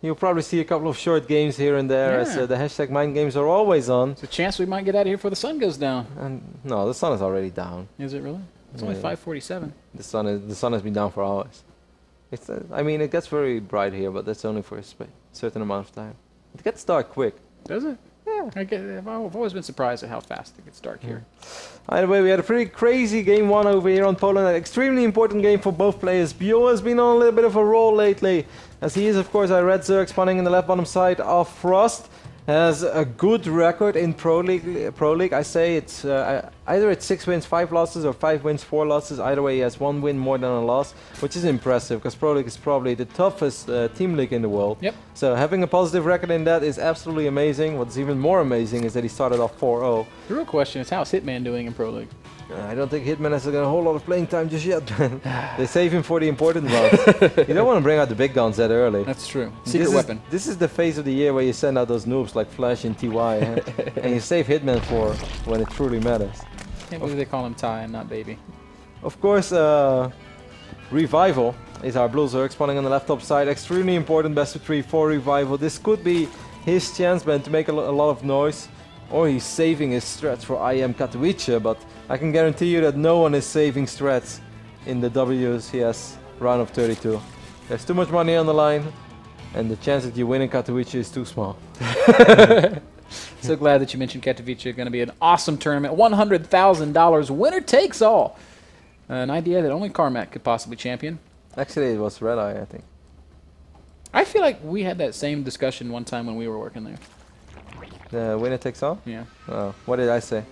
you'll probably see a couple of short games here and there, as the hashtag mind games are always on. There's a chance we might get out of here before the sun goes down. And no, the sun is already down. Is it really? It's only 5:47. The sun has been down for hours. It's I mean, it gets very bright here, but that's only for a certain amount of time. It gets dark quick. Does it? Yeah. I've always been surprised at how fast it gets dark here. Either way, we had a pretty crazy game 1 over here on Poland. An extremely important game for both players. Byul has been on a little bit of a roll lately, as he is, of course, a red Zerg spawning in the left bottom side of Frost. Has a good record in Pro League. I say it's either it's 6 wins, 5 losses, or 5 wins, 4 losses. Either way, he has 1 win more than a loss, which is impressive because Pro League is probably the toughest team league in the world. Yep. So having a positive record in that is absolutely amazing. What's even more amazing is that he started off 4-0. The real question is, how's Hitman doing in Pro League? I don't think Hitman has a whole lot of playing time just yet. They save him for the important ones. You don't want to bring out the big guns that early. That's true. Secret weapon. This is the phase of the year where you send out those noobs like Flash and TY, and you save Hitman for when it truly matters. Can't believe they call him Ty and not Baby. Of course, Revival is our Blue Zerg spawning on the left top side. Extremely important best of 3 for Revival. This could be his chance, man, to make a lot of noise. Or he's saving his strats for IM Katowice, but I can guarantee you that no one is saving strats in the WCS round of 32. There's too much money on the line, and the chance that you win in Katowice is too small. So glad that you mentioned Katowice. Going to be an awesome tournament. $100,000. Winner takes all. An idea that only Carmack could possibly champion. Actually, it was Red Eye, I think. I feel like we had that same discussion one time when we were working there. The winner takes all? Yeah. Oh, what did I say?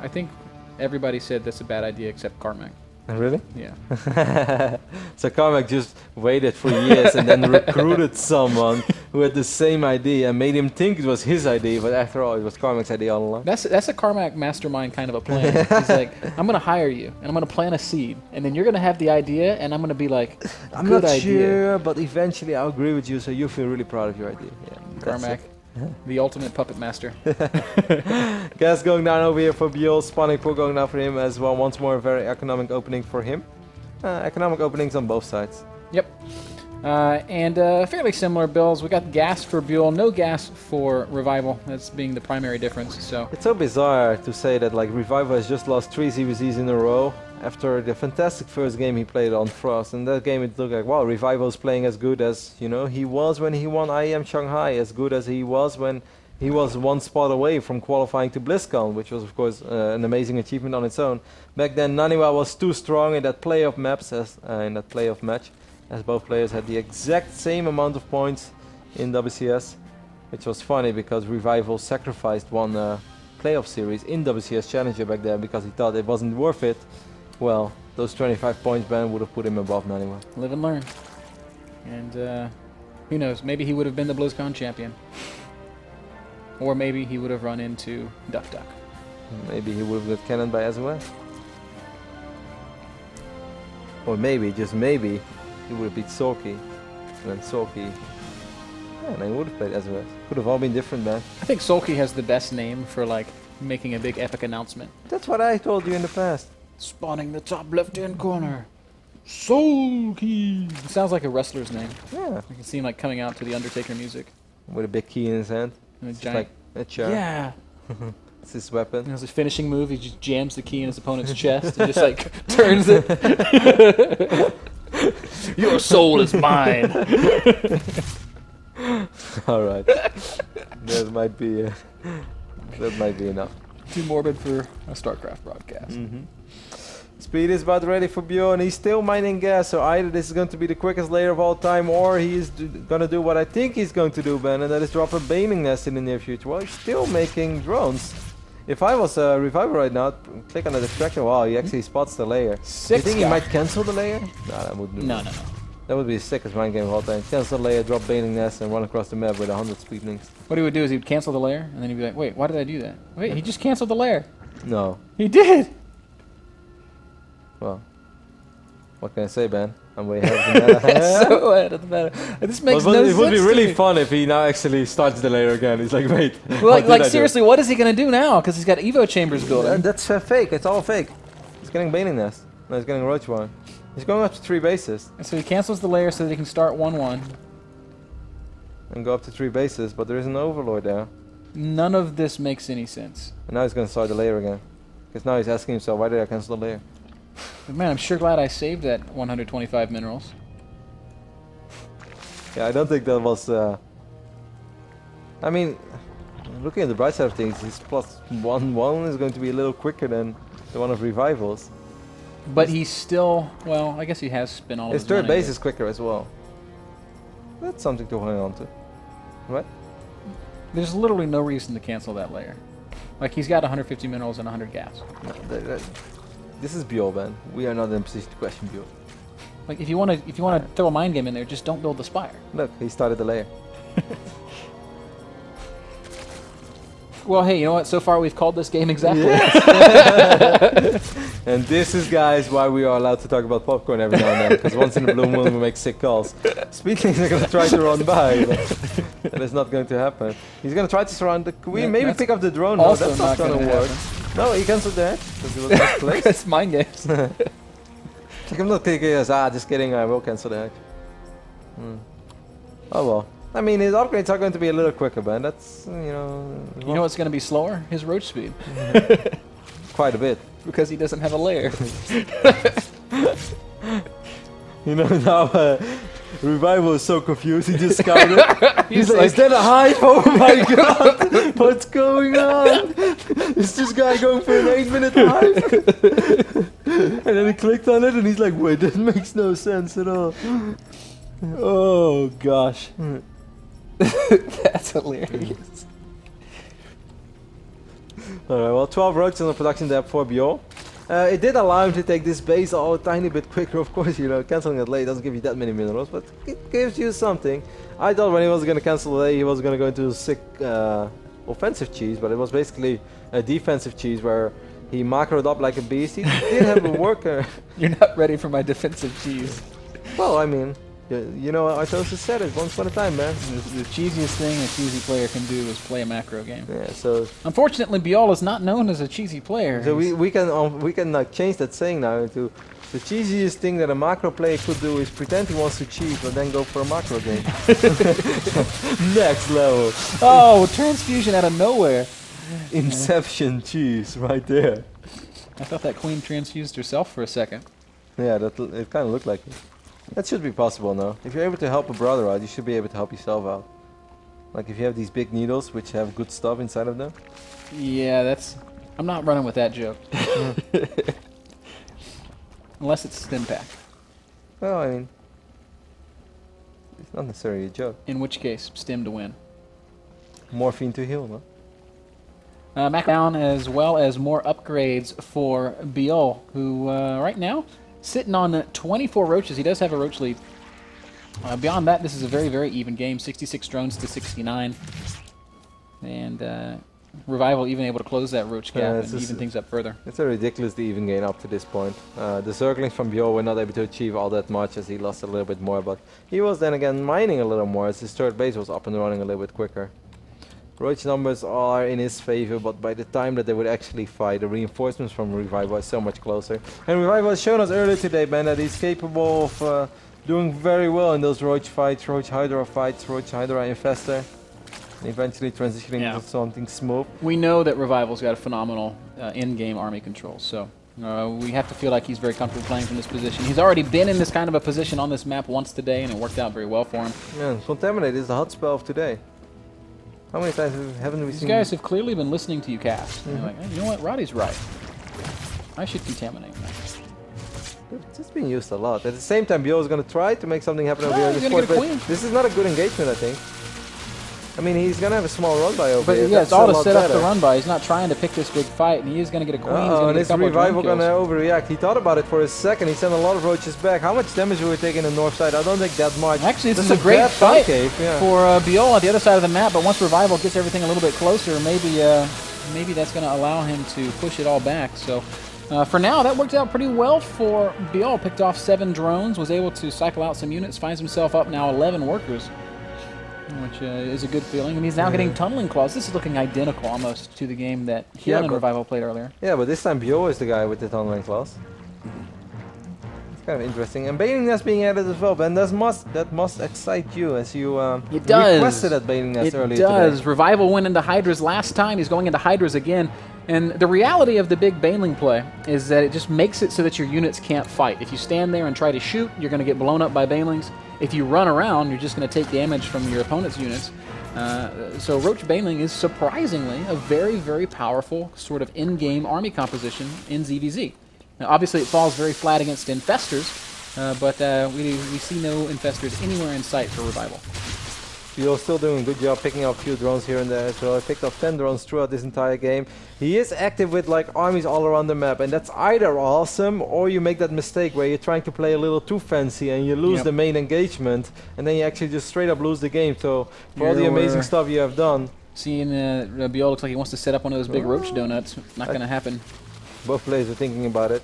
I think everybody said that's a bad idea except Carmack. Really? Yeah. So Carmack just waited for years and then recruited someone who had the same idea and made him think it was his idea, but after all, it was Carmack's idea all along. That's a Carmack mastermind kind of a plan. He's like, I'm going to hire you, and I'm going to plant a seed, and then you're going to have the idea, and I'm going to be like, I'm not sure, but eventually I'll agree with you, so you feel really proud of your idea. Yeah, Carmack. The ultimate puppet master. Gas going down over here for Byul, spawning pool going down for him as well. Once more, a very economic opening for him. Economic openings on both sides. Yep. And fairly similar builds. We got gas for Byul, no gas for Revival. That's being the primary difference. So it's so bizarre to say that like Revival has just lost 3 CBCs in a row after the fantastic first game he played on Frost. In that game it looked like, wow, Revival is playing as good as, you know, he was when he won IEM Shanghai, as good as he was when he was 1 spot away from qualifying to BlizzCon, which was of course an amazing achievement on its own. Back then Naniwa was too strong in that playoff match, as both players had the exact same amount of points in WCS, which was funny because Revival sacrificed one playoff series in WCS Challenger back then because he thought it wasn't worth it. Well, those 25 points ban would have put him above Naniwa. Live and learn. And who knows, maybe he would have been the BlizzCon champion. Or maybe he would have run into Duck Duck. Maybe he would have got cannoned by SOS. Or maybe, just maybe, he would have beat Sorky. And then Sorky, yeah, and he would have played SOS. Could have all been different, man. I think Sulky has the best name for like making a big epic announcement. That's what I told you in the past. Spawning the top left-hand corner. Sulky. It sounds like a wrestler's name. Yeah. I can see him like coming out to the Undertaker music. With a big key in his hand. And a it's giant. Like a chair. Yeah. It's his weapon. As a finishing move, he just jams the key in his opponent's chest and just like turns it. Your soul is mine. All right. That might be enough. Too morbid for a StarCraft broadcast. Speed is about ready for Byul, and he's still mining gas, so either this is going to be the quickest layer of all time, or he's going to do what I think he's going to do, Ben, and that is drop a Baning Nest in the near future. Well, he's still making drones. If I was a Reviver right now, click on the distraction. Wow, he actually spots the layer. Do you think he might cancel the layer? No, that wouldn't do. No. That would be the sickest mind game of all time. Cancel the layer, drop Baning Nest, and run across the map with 100 speed links. What he would do is he'd cancel the layer, and then he'd be like, wait, why did I do that? Wait, he just canceled the layer. No. He did! Well, what can I say, Ben? I'm way ahead of the meta. So ahead of the meta. This makes no sense. It would be really fun if he now actually starts the layer again. He's like, wait. Well, like seriously, what is he going to do now? Because he's got Evo chambers building. That's fake. It's all fake. He's getting Baning Nest. No, he's getting Roach One. He's going up to 3 bases. And so he cancels the layer so that he can start 1-1. and go up to 3 bases, but there is an Overlord there. None of this makes any sense. And now he's going to start the layer again. Because now he's asking himself, why did I cancel the layer? But man, I'm sure glad I saved that 125 minerals. Yeah, I don't think that was... I mean, looking at the bright side of things, his +1/1 is going to be a little quicker than the one of Revivals. But he's still... Well, I guess he has spent all of his His third money, base is quicker as well. That's something to hang on to. Right? There's literally no reason to cancel that layer. Like, he's got 150 minerals and 100 gas. No, this is Byul, man. We are not in a position to question Byul. Like, if you want to throw a mind game in there, just don't build the spire. Look, he started the layer. Well, hey, you know what? So far, we've called this game exactly. Yes. And this is, guys, why we are allowed to talk about popcorn every now and then. Because once in a blue moon, we make sick calls. Speaking, they're going to try to run by. But that is not going to happen. He's going to try to surround the queen. Yeah, maybe pick up the drone. No, that's not going to work. Happen. No, he cancelled that. Because it was misplaced. It's mind games. I'm not thinking, just kidding, I will cancel the hatch. Oh well. I mean, his upgrades are going to be a little quicker, man. That's, you know... You know what's going to be slower? His roach speed. Quite a bit. Because he doesn't have a layer. You know, now Revival is so confused, he just scouted. He's like, is that a hive? Oh my god! What's going on? Is this guy going for an 8-minute hive? And then he clicked on it and he's like, wait, that makes no sense at all. Oh gosh. That's hilarious. Alright, well, 12 roaches on the production depth for Byul. It did allow him to take this base a tiny bit quicker, of course, you know, cancelling it late doesn't give you that many minerals, but it gives you something. I thought when he was going to cancel late, he was going to go into a sick offensive cheese, but it was basically a defensive cheese where he macroed up like a beast. He did have a worker. You're not ready for my defensive cheese. Well, I mean... You know, Artosis said it once upon a time, man. The cheesiest thing a cheesy player can do is play a macro game. Yeah, so... Unfortunately, Byul is not known as a cheesy player. So we can like, change that saying now into the cheesiest thing that a macro player could do is pretend he wants to cheat, but then go for a macro game. Next level. Oh, transfusion out of nowhere. Inception cheese, right there. I thought that queen transfused herself for a second. Yeah, it kind of looked like it. That should be possible now. If you're able to help a brother out, you should be able to help yourself out. Like if you have these big needles which have good stuff inside of them. Yeah, that's... I'm not running with that joke. Unless it's stim pack. Well, I mean... It's not necessarily a joke. In which case, stim to win. Morphine to heal, no? Mac down as well as more upgrades for Byul, who right now... sitting on 24 roaches. He does have a roach lead. Beyond that, this is a very, very even game. 66 drones to 69. And Revival even able to close that roach gap and even things up further. It's a ridiculously even game up to this point. The circlings from Byul were not able to achieve all that much as he lost a little bit more, but he was then again mining a little more as his third base was up and running a little bit quicker. Roach numbers are in his favor, but by the time that they would actually fight, the reinforcements from Revival are so much closer. And Revival has shown us earlier today, man, that he's capable of doing very well in those Roach fights, Roach Hydra fights, Roach Hydra Infestor, and eventually transitioning into something smooth. We know that Revival's got a phenomenal in-game army control, so we have to feel like he's very comfortable playing from this position. He's already been in this kind of a position on this map once today, and it worked out very well for him. Yeah, Contaminate is the hot spell of today. How many times haven't we seen... These guys have clearly been listening to you cast. They're like, hey, you know what, Roddy's right. I should contaminate that. It's just being used a lot. At the same time, Byul is going to try to make something happen over Oh, here. he's gonna get a queen. This is not a good engagement, I think. I mean, he's going to have a small run by over here. But yeah, it's all to set up the run by. He's not trying to pick this big fight, and he is going to get a queen. And this Revival going to overreact. He thought about it for a second. He sent a lot of roaches back. How much damage were we taking on the north side? I don't think that much. Actually, this is a great fight for Byul on the other side of the map, but once Revival gets everything a little bit closer, maybe that's going to allow him to push it all back. So for now, that worked out pretty well for Byul. Picked off 7 drones, was able to cycle out some units, finds himself up now 11 workers, which is a good feeling. And he's now getting tunneling claws. This is looking identical almost to the game that Hyun and Revival played earlier. Yeah, but this time Byul is the guy with the tunneling claws. It's kind of interesting. And Bailing Nest being added as well, Ben. That must excite you as you it does. requested that Bailing Nest earlier today. It does. Revival went into Hydras last time. He's going into Hydras again. And the reality of the big Baneling play is that it just makes it so that your units can't fight. If you stand there and try to shoot, you're going to get blown up by Banelings. If you run around, you're just going to take damage from your opponent's units. So Roach Baneling is surprisingly a very, very powerful sort of in-game army composition in ZVZ. Now, obviously, it falls very flat against Infestors, but we see no Infestors anywhere in sight for Revival. Byul still doing a good job picking up a few drones here and there as well. He picked up 10 drones throughout this entire game. He is active with like armies all around the map, and that's either awesome or you make that mistake where you're trying to play a little too fancy and you lose the main engagement, and then you actually just straight up lose the game. So for all the amazing stuff you have done. Seeing Byul looks like he wants to set up one of those big roach donuts. Not going to happen. Both players are thinking about it.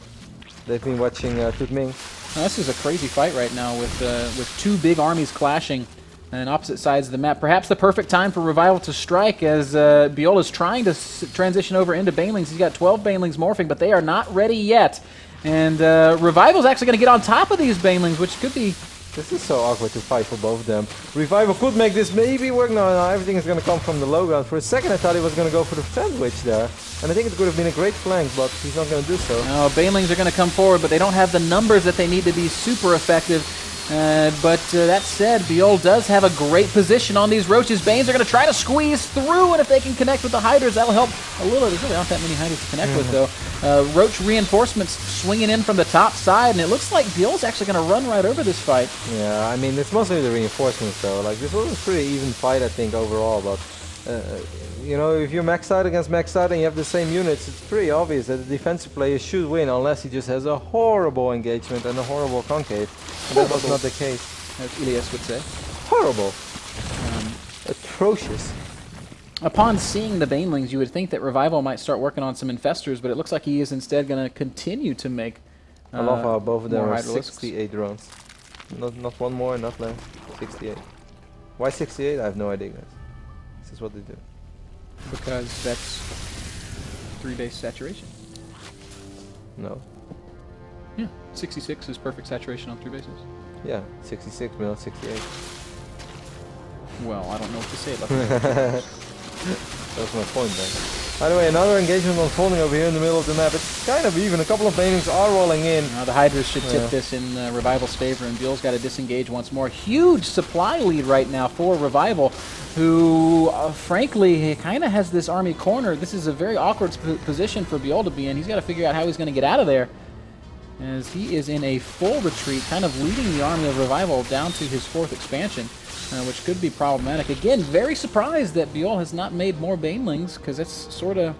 They've been watching Tut Ming. Now, this is a crazy fight right now with two big armies clashing on opposite sides of the map. Perhaps the perfect time for Revival to strike, as Byul is trying to transition over into Banelings. He's got 12 Banelings morphing, but they are not ready yet. And Revival's actually going to get on top of these Banelings, which could be... This is so awkward to fight for both of them. Revival could make this maybe work. No, everything is going to come from the low ground. For a second I thought he was going to go for the sandwich there. And I think it could have been a great flank, but he's not going to do so. No, Banelings are going to come forward, but they don't have the numbers that they need to be super effective. But that said, Byul does have a great position on these Roaches. Banes are going to try to squeeze through, and if they can connect with the Hydras, that'll help a little. There's really not that many Hydras to connect with, though. Roach reinforcements swinging in from the top side, and it looks like Byul's actually going to run right over this fight. Yeah, I mean, it's mostly the reinforcements, though. Like, this was a pretty even fight, I think, overall, but... you know, if you're maxed out against maxed out and you have the same units, it's pretty obvious that the defensive player should win unless he just has a horrible engagement and a horrible concave. And that was not the case. As Elias would say. Horrible. Atrocious. Upon seeing the Banelings, you would think that Revival might start working on some Infestors, but it looks like he is instead going to continue to make I love how both of them are Hydralisks. 68 drones. Not one more, not less. 68. Why 68? I have no idea, guys. This is what they do. Because that's 3-base saturation. No. Yeah, 66 is perfect saturation on 3 bases. Yeah, 66, but not 68. Well, I don't know what to say about that. That's my point then. By the way, another engagement unfolding over here in the middle of the map. It's kind of even. A couple of Banelings are rolling in. The Hydras should tip this in Revival's favor, and Byul's got to disengage once more. Huge supply lead right now for Revival, who, frankly, kind of has this army cornered. This is a very awkward position for Byul to be in. He's got to figure out how he's going to get out of there, as he is in a full retreat, kind of leading the army of Revival down to his 4th expansion, which could be problematic. Again, very surprised that Byul has not made more Banelings, because that's sort of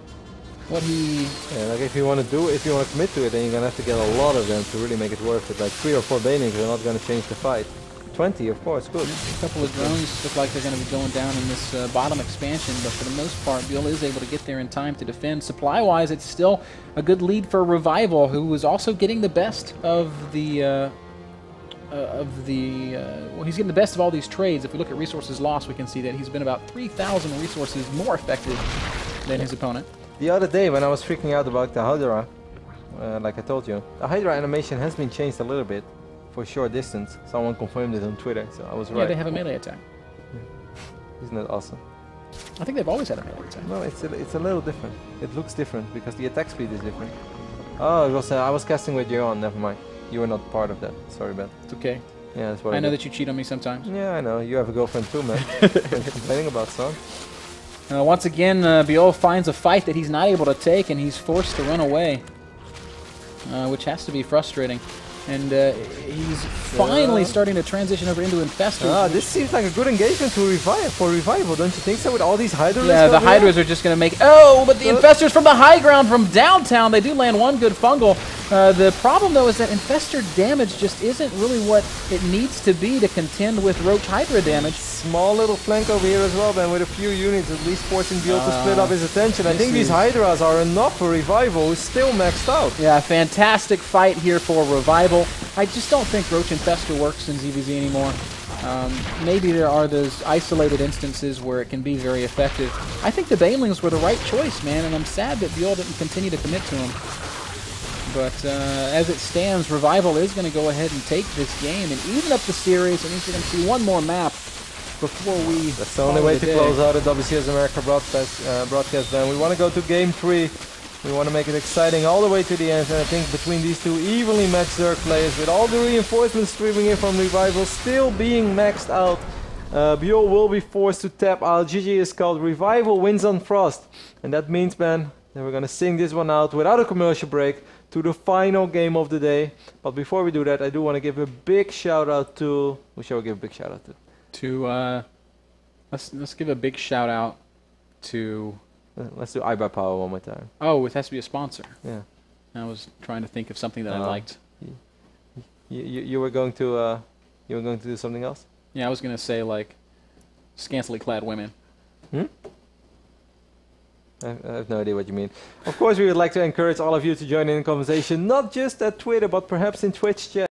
what he... Yeah, like if you want to commit to it, then you're going to have to get a lot of them to really make it worth it. Like 3 or 4 Banelings are not going to change the fight. 20, of course, good. A couple of drones look like they're going to be going down in this bottom expansion, but for the most part, Byul is able to get there in time to defend. Supply-wise, it's still a good lead for Revival, who is also getting the best of the... well, he's getting the best of all these trades. If we look at resources lost, we can see that he's been about 3,000 resources more effective than his opponent. The other day, when I was freaking out about the Hydra, like I told you, the Hydra animation has been changed a little bit. For a short distance. Someone confirmed it on Twitter, so I was right. Yeah, they have a melee attack. Isn't that awesome? I think they've always had a melee attack. No, it's a little different. It looks different because the attack speed is different. Oh, it was I was casting with you on. Never mind. You were not part of that. Sorry, Ben. It's okay. Yeah, that's what I know that you cheat on me sometimes. Yeah, I know. You have a girlfriend too, man. What are you complaining about, son? Once again, Byul finds a fight that he's not able to take, and he's forced to run away, which has to be frustrating. And he's finally starting to transition over into Infestors. This seems like a good engagement for Revival, don't you think so, with all these Hydras? Yeah, the Hydras are just going to make... Oh, but the Infestors from the high ground from downtown, they do land one good fungal. The problem, though, is that Infestor damage just isn't really what it needs to be to contend with Roach Hydra damage. Small little flank over here as well, Ben, with a few units at least forcing Byul to split up his attention. I think these Hydras are enough for Revival, who's still maxed out. Yeah, fantastic fight here for Revival. I just don't think Roach Infestor works in ZVZ anymore. Maybe there are those isolated instances where it can be very effective. I think the Banelings were the right choice, man, and I'm sad that Byul didn't continue to commit to them. But as it stands, Revival is going to go ahead and take this game and even up the series. It means we're going to see one more map before we... That's the only way to close out the WCS America broadcast then. We want to go to Game 3. We want to make it exciting all the way to the end. And I think between these two evenly matched Zerg players, with all the reinforcements streaming in from Revival still being maxed out, Byul will be forced to tap out. GG is called. Revival wins on Frost. And that means, man, that we're going to sing this one out without a commercial break to the final game of the day. But before we do that, I do want to give a big shout out to... Who shall we give a big shout out to? Let's give a big shout out to... Let's do iBuy Power one more time. Oh, it has to be a sponsor. Yeah. I was trying to think of something that I liked. You were going to do something else? Yeah, I was going to say like scantily clad women. I have no idea what you mean. Of course, we would like to encourage all of you to join in the conversation, not just at Twitter, but perhaps in Twitch chat.